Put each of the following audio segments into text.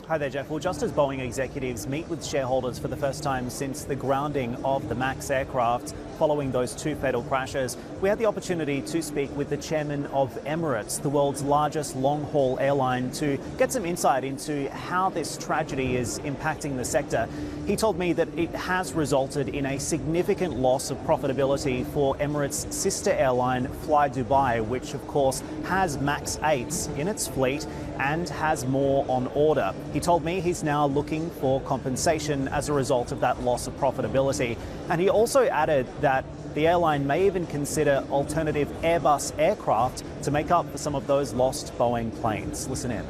Hi there, Jeff. Well, just as Boeing executives meet with shareholders for the first time since the grounding of the Max aircraft following those two fatal crashes, we had the opportunity to speak with the chairman of Emirates, the world's largest long-haul airline, to get some insight into how this tragedy is impacting the sector. He told me that it has resulted in a significant loss of profitability for Emirates' sister airline, Fly Dubai, which of course has Max 8s in its fleet and has more on order. He told me he's now looking for compensation as a result of that loss of profitability. And he also added that the airline may even consider alternative Airbus aircraft to make up for some of those lost Boeing planes. Listen in.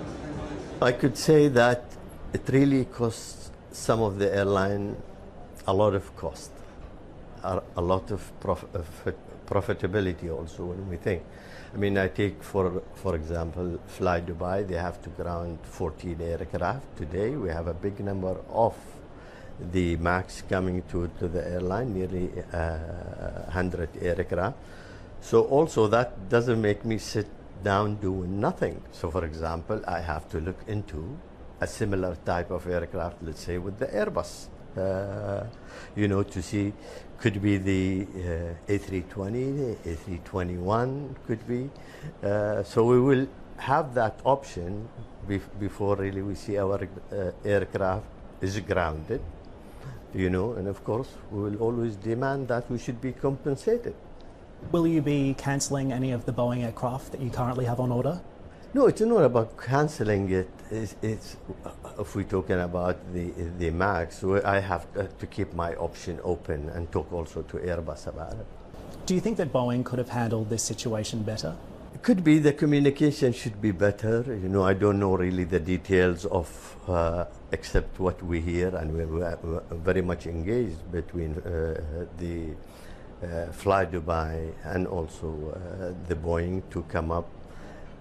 I could say that it really costs some of the airline a lot of cost, a lot of profitability also when we think. I mean, I take, for example, Fly Dubai. They have to ground 14 aircraft today. We have a big number of the Max coming to the airline, nearly 100 aircraft. So also that doesn't make me sit down doing nothing. So for example, I have to look into a similar type of aircraft, let's say with the Airbus, to see, could be the A320, the A321 could be. So we will have that option before really we see our aircraft is grounded, and of course we will always demand that we should be compensated. Will you be cancelling any of the Boeing aircraft that you currently have on order? No, it's not about cancelling it. It's if we're talking about the Max, I have to keep my option open and talk also to Airbus about it. Do you think that Boeing could have handled this situation better? It could be the communication should be better. I don't know really the details of except what we hear, and we're very much engaged between the Fly Dubai and also the Boeing to come up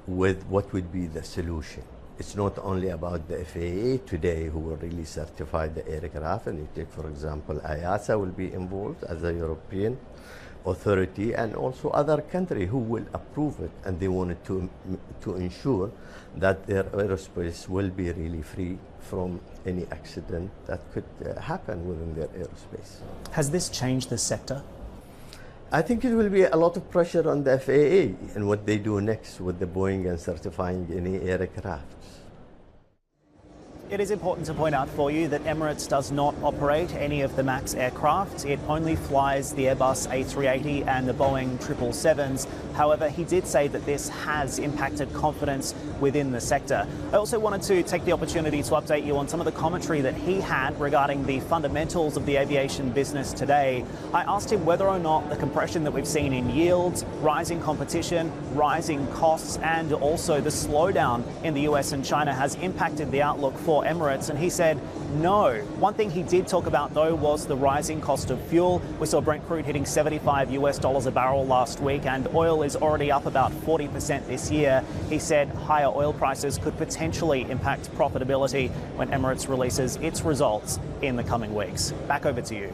with what would be the solution. It's not only about the FAA today who will really certify the aircraft, and you take, for example, IASA will be involved as a European authority, and also other countries who will approve it, and they wanted to ensure that their aerospace will be really free from any accident that could happen within their aerospace. Has this changed the sector? I think it will be a lot of pressure on the FAA and what they do next with the Boeing and certifying any aircraft. It is important to point out for you that Emirates does not operate any of the Max aircraft. It only flies the Airbus A380 and the Boeing 777s. However, he did say that this has impacted confidence within the sector. I also wanted to take the opportunity to update you on some of the commentary that he had regarding the fundamentals of the aviation business today. I asked him whether or not the compression that we've seen in yields, rising competition, rising costs, and also the slowdown in the US and China has impacted the outlook for Emirates, and he said no. One thing he did talk about though was the rising cost of fuel. We saw Brent crude hitting $75 a barrel last week, and oil is already up about 40% this year. He said higher oil prices could potentially impact profitability when Emirates releases its results in the coming weeks. Back over to you.